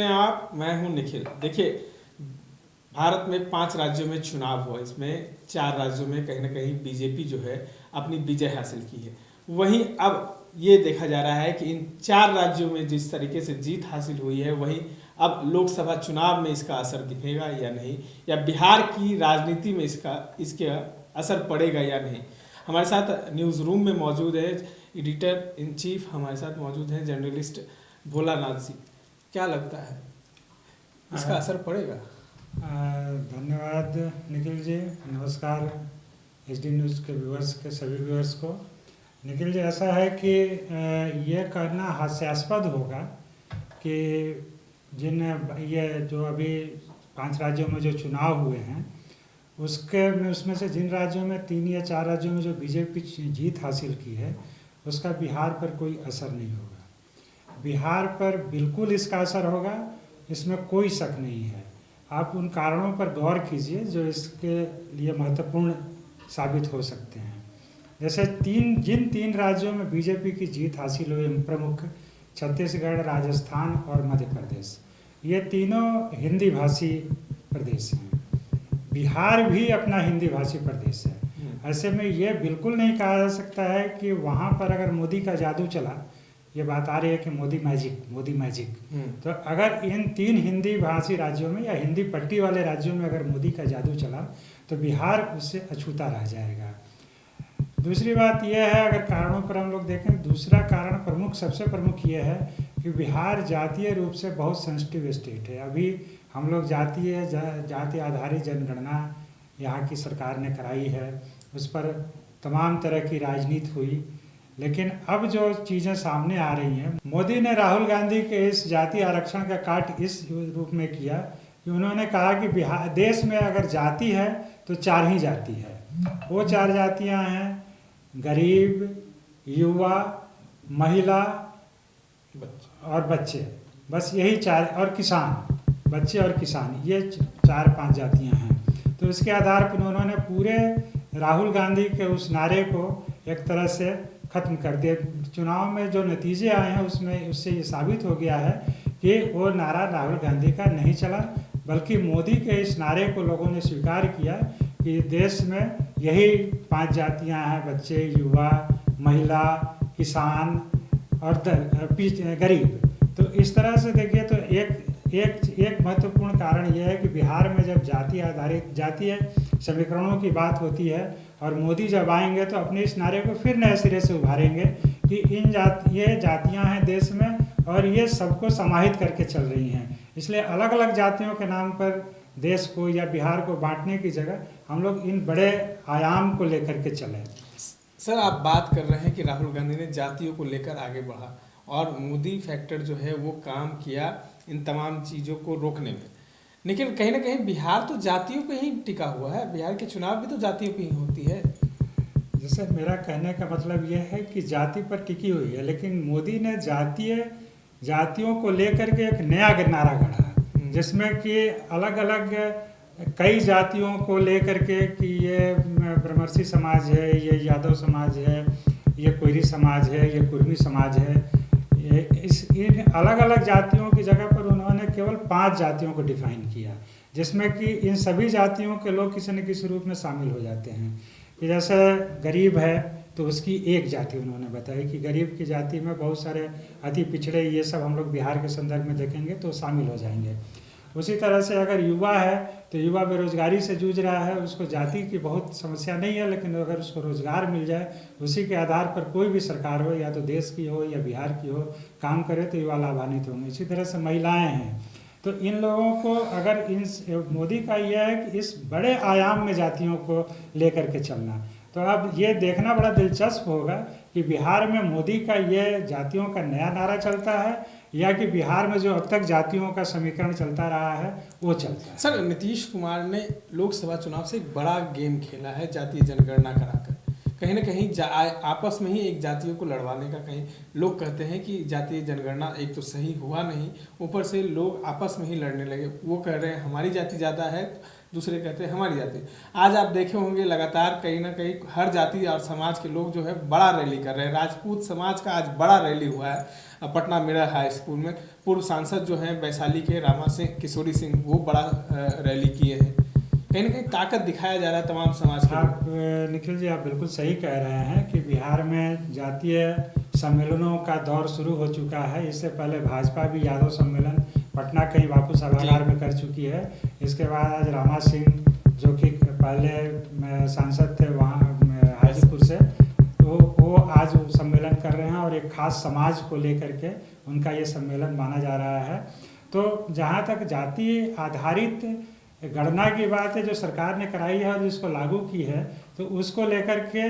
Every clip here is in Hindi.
हैं आप, मैं हूं निखिल। देखिए, भारत में 5 राज्यों में चुनाव हुआ, इसमें 4 राज्यों में कहीं ना कहीं बीजेपी जो है अपनी विजय हासिल की है। वहीं अब ये देखा जा रहा है कि इन 4 राज्यों में जिस तरीके से जीत हासिल हुई है, वहीं अब लोकसभा चुनाव में इसका असर दिखेगा या नहीं, या बिहार की राजनीति में इसके असर पड़ेगा या नहीं। हमारे साथ न्यूज़ रूम में मौजूद है एडिटर इन चीफ, हमारे साथ मौजूद हैं जर्नलिस्ट भोलानाथ जी। क्या लगता है, इसका असर पड़ेगा? धन्यवाद निखिल जी। नमस्कार एचडी न्यूज़ के व्यूअर्स के सभी व्यूअर्स को। निखिल जी, ऐसा है कि ये कहना हास्यास्पद होगा कि ये जो अभी 5 राज्यों में जो चुनाव हुए हैं उसमें से जिन राज्यों में 3 या 4 राज्यों में जो बीजेपी जीत हासिल की है उसका बिहार पर कोई असर नहीं होगा। बिहार पर बिल्कुल इसका असर होगा, इसमें कोई शक नहीं है। आप उन कारणों पर गौर कीजिए जो इसके लिए महत्वपूर्ण साबित हो सकते हैं। जैसे जिन 3 राज्यों में बीजेपी की जीत हासिल हुई प्रमुख, छत्तीसगढ़, राजस्थान और मध्य प्रदेश, ये तीनों हिंदी भाषी प्रदेश हैं। बिहार भी अपना हिंदी भाषी प्रदेश है। ऐसे में ये बिल्कुल नहीं कहा जा सकता है कि वहाँ पर अगर मोदी का जादू चला, ये बात आ रही है कि मोदी मैजिक। तो अगर इन 3 हिंदी भाषी राज्यों में या हिंदी पट्टी वाले राज्यों में अगर मोदी का जादू चला तो बिहार उससे अछूता रह जाएगा। दूसरी बात यह है, अगर कारणों पर हम लोग देखें, दूसरा कारण सबसे प्रमुख ये है कि बिहार जातीय रूप से बहुत सेंसिटिव स्टेट है। अभी हम लोग जाति आधारित जनगणना यहाँ की सरकार ने कराई है, उस पर तमाम तरह की राजनीति हुई, लेकिन अब जो चीज़ें सामने आ रही हैं, मोदी ने राहुल गांधी के इस जाति आरक्षण का काट इस रूप में किया कि उन्होंने कहा कि बिहार देश में अगर जाति है तो 4 ही जाति है। वो 4 जातियां हैं गरीब, युवा, महिला और बच्चे। बस यही 4, और किसान, बच्चे और किसान, ये 4-5 जातियां हैं। तो इसके आधार पर उन्होंने पूरे राहुल गांधी के उस नारे को एक तरह से ख़त्म कर दिया। चुनाव में जो नतीजे आए हैं उससे ये साबित हो गया है कि वो नारा राहुल गांधी का नहीं चला, बल्कि मोदी के इस नारे को लोगों ने स्वीकार किया कि देश में यही 5 जातियां हैं, बच्चे, युवा, महिला, किसान और गरीब। तो इस तरह से देखिए तो एक महत्वपूर्ण कारण यह है कि बिहार में जब जाति आधारित जातीय समीकरणों की बात होती है और मोदी जब आएंगे तो अपने इस नारे को फिर नए सिरे से उभारेंगे कि ये जातियां हैं देश में और ये सबको समाहित करके चल रही हैं। इसलिए अलग अलग जातियों के नाम पर देश को या बिहार को बांटने की जगह हम लोग इन बड़े आयाम को लेकर के चलें। सर, आप बात कर रहे हैं कि राहुल गांधी ने जातियों को लेकर आगे बढ़ा और मोदी फैक्टर जो है वो काम किया इन तमाम चीज़ों को रोकने में, लेकिन कहीं ना कहीं बिहार तो जातियों पे ही टिका हुआ है। बिहार के चुनाव भी तो जातियों पे ही होती है। जैसे मेरा कहने का मतलब यह है कि जाति पर टिकी हुई है, लेकिन मोदी ने जातियों को लेकर के एक नया नारा गढ़ा, जिसमें कि अलग अलग कई जातियों को लेकर के कि ये ब्रह्मर्षि समाज है, ये यादव समाज है, ये कोयरी समाज है, ये कुर्मी समाज है। इन अलग अलग जातियों की जगह पर उन्होंने केवल 5 जातियों को डिफाइन किया, जिसमें कि इन सभी जातियों के लोग किसी न किसी रूप में शामिल हो जाते हैं। कि जैसे गरीब है तो उसकी एक जाति उन्होंने बताई कि गरीब की जाति में बहुत सारे अति पिछड़े, ये सब हम लोग बिहार के संदर्भ में देखेंगे तो शामिल हो जाएंगे। उसी तरह से अगर युवा है तो युवा बेरोजगारी से जूझ रहा है, उसको जाति की बहुत समस्या नहीं है, लेकिन अगर उसको रोजगार मिल जाए, उसी के आधार पर कोई भी सरकार हो, या तो देश की हो या बिहार की हो, काम करे तो युवा लाभान्वित होंगे। इसी तरह से महिलाएं हैं, तो इन लोगों को अगर मोदी का यह है कि इस बड़े आयाम में जातियों को लेकर के चलना, तो अब ये देखना बड़ा दिलचस्प होगा कि बिहार में मोदी का ये जातियों का नया नारा चलता है या कि बिहार में जो अब तक जातियों का समीकरण चलता रहा है वो चलता है। सर, नीतीश कुमार ने लोकसभा चुनाव से एक बड़ा गेम खेला है जातीय जनगणना कराकर। कहीं ना कहीं आपस में ही एक जातियों को लड़वाने का, कहीं लोग कहते हैं कि जातीय जनगणना एक तो सही हुआ नहीं, ऊपर से लोग आपस में ही लड़ने लगे। वो कह रहे हैं हमारी जाति ज़्यादा है दूसरे कहते हैं हमारी जाति। आज आप देखे होंगे लगातार कहीं ना कहीं हर जाति और समाज के लोग जो है बड़ा रैली कर रहे हैं। राजपूत समाज का आज बड़ा रैली हुआ है पटना मिडल हाई स्कूल में। पूर्व सांसद जो हैं वैशाली के रामा सिंह किशोरी सिंह, वो बड़ा रैली किए हैं। कहीं ना कहीं ताकत दिखाया जा रहा है तमाम समाज के। आप निखिल जी, आप बिल्कुल सही कह रहे हैं कि बिहार में जातीय सम्मेलनों का दौर शुरू हो चुका है। इससे पहले भाजपा भी यादव सम्मेलन पटना कई बापू सभागार में कर चुकी है। इसके बाद आज रामा सिंह, जो कि पहले सांसद थे वहाँ हाजीपुर से, वो आज सम्मेलन कर रहे हैं और एक खास समाज को लेकर के उनका ये सम्मेलन माना जा रहा है। तो जहाँ तक जाति आधारित गणना की बात है जो सरकार ने कराई है और जिसको लागू की है, तो उसको लेकर के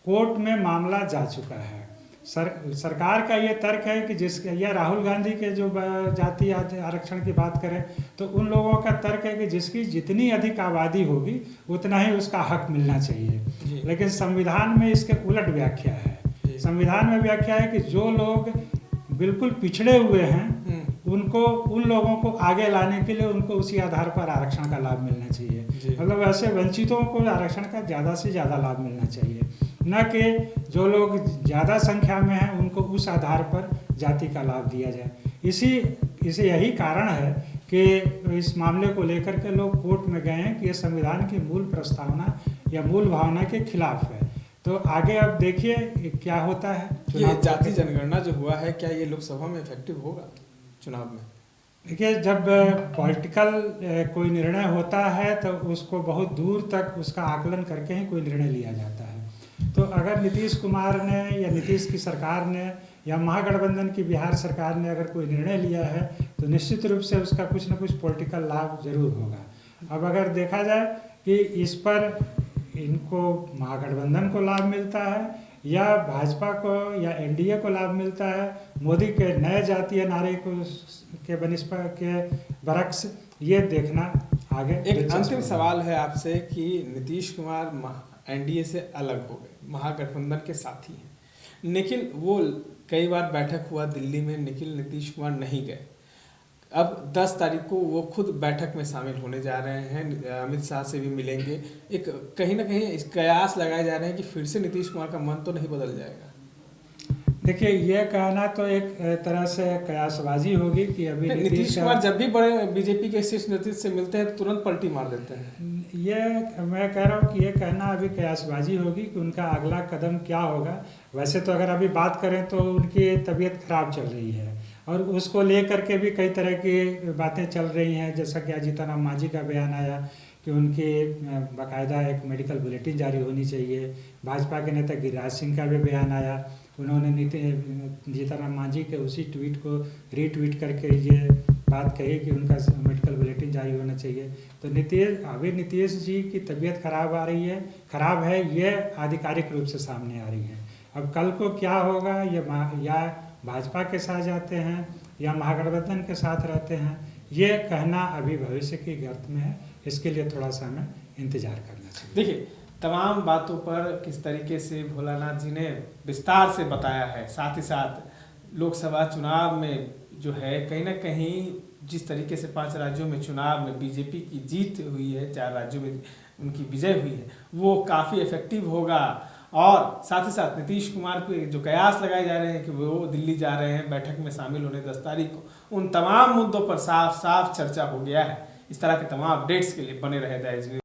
कोर्ट में मामला जा चुका है। सरकार का ये तर्क है कि या राहुल गांधी के जो जाति आरक्षण की बात करें तो उन लोगों का तर्क है कि जिसकी जितनी अधिक आबादी होगी उतना ही उसका हक मिलना चाहिए। लेकिन संविधान में इसके उलट व्याख्या है। संविधान में व्याख्या है कि जो लोग बिल्कुल पिछड़े हुए हैं उन लोगों को आगे लाने के लिए उनको उसी आधार पर आरक्षण का लाभ मिलना चाहिए। मतलब ऐसे वंचितों को आरक्षण का ज़्यादा से ज़्यादा लाभ मिलना चाहिए, न कि जो लोग ज़्यादा संख्या में हैं उनको उस आधार पर जाति का लाभ दिया जाए। इसी यही कारण है कि इस मामले को लेकर के लोग कोर्ट में गए हैं कि ये संविधान की मूल प्रस्तावना या मूल भावना के खिलाफ है। तो आगे अब देखिए क्या होता है। ये जाति जनगणना जो हुआ है, क्या ये लोकसभा में इफेक्टिव होगा चुनाव में? देखिए, जब पॉलिटिकल कोई निर्णय होता है तो उसको बहुत दूर तक उसका आकलन करके ही कोई निर्णय लिया जाता है। तो अगर नीतीश कुमार ने या नीतीश की सरकार ने या महागठबंधन की बिहार सरकार ने अगर कोई निर्णय लिया है तो निश्चित रूप से उसका कुछ न कुछ पॉलिटिकल लाभ जरूर होगा। अब अगर देखा जाए कि इस पर इनको महागठबंधन को लाभ मिलता है या भाजपा को या एनडीए को लाभ मिलता है, मोदी के नए जातीय नारे को के बनिस्पत के बरक्स, ये देखना आगे। एक अंतिम सवाल है आपसे कि नीतीश कुमार एनडीए से अलग हो गए, महागठबंधन के साथी हैं। निखिल, वो कई बार बैठक हुआ दिल्ली में, निखिल नीतीश कुमार नहीं गए। अब 10 तारीख को वो खुद बैठक में शामिल होने जा रहे हैं, अमित शाह से भी मिलेंगे। एक कहीं ना कहीं कयास लगाए जा रहे हैं कि फिर से नीतीश कुमार का मन तो नहीं बदल जाएगा। देखिए, ये कहना तो एक तरह से कयासबाजी होगी कि अभी नीतीश कुमार जब भी बड़े बीजेपी के शीर्ष नेतृत्व से मिलते हैं तो तुरंत पलटी मार देते हैं। ये मैं कह रहा हूँ कि ये कहना अभी कयासबाजी होगी कि उनका अगला कदम क्या होगा। वैसे तो अगर अभी बात करें तो उनकी तबीयत खराब चल रही है और उसको लेकर के भी कई तरह की बातें चल रही हैं। जैसा कि आज जीतन मांझी का बयान आया कि उनकी बाकायदा एक मेडिकल बुलेटिन जारी होनी चाहिए। भाजपा के नेता गिरिराज सिंह का भी बयान आया, उन्होंने जीतन मांझी के उसी ट्वीट को रीट्वीट करके ये बात कही कि उनका मेडिकल बुलेटिन जारी होना चाहिए। तो नीतीश जी की तबीयत खराब है, ये आधिकारिक रूप से सामने आ रही है। अब कल को क्या होगा, या भाजपा के साथ जाते हैं या महागठबंधन के साथ रहते हैं, ये कहना अभी भविष्य की गर्त में है। इसके लिए थोड़ा सा हमें इंतजार करना चाहिए। देखिए, तमाम बातों पर किस तरीके से भोलानाथ जी ने विस्तार से बताया है, साथ ही साथ लोकसभा चुनाव में जो है कहीं ना कहीं जिस तरीके से 5 राज्यों में चुनाव में बीजेपी की जीत हुई है, 4 राज्यों में उनकी विजय हुई है, वो काफ़ी इफेक्टिव होगा। और साथ ही साथ नीतीश कुमार पे जो कयास लगाए जा रहे हैं कि वो दिल्ली जा रहे हैं बैठक में शामिल होने 10 तारीख को, उन तमाम मुद्दों पर साफ साफ चर्चा हो गया है। इस तरह के तमाम अपडेट्स के लिए बने रहे द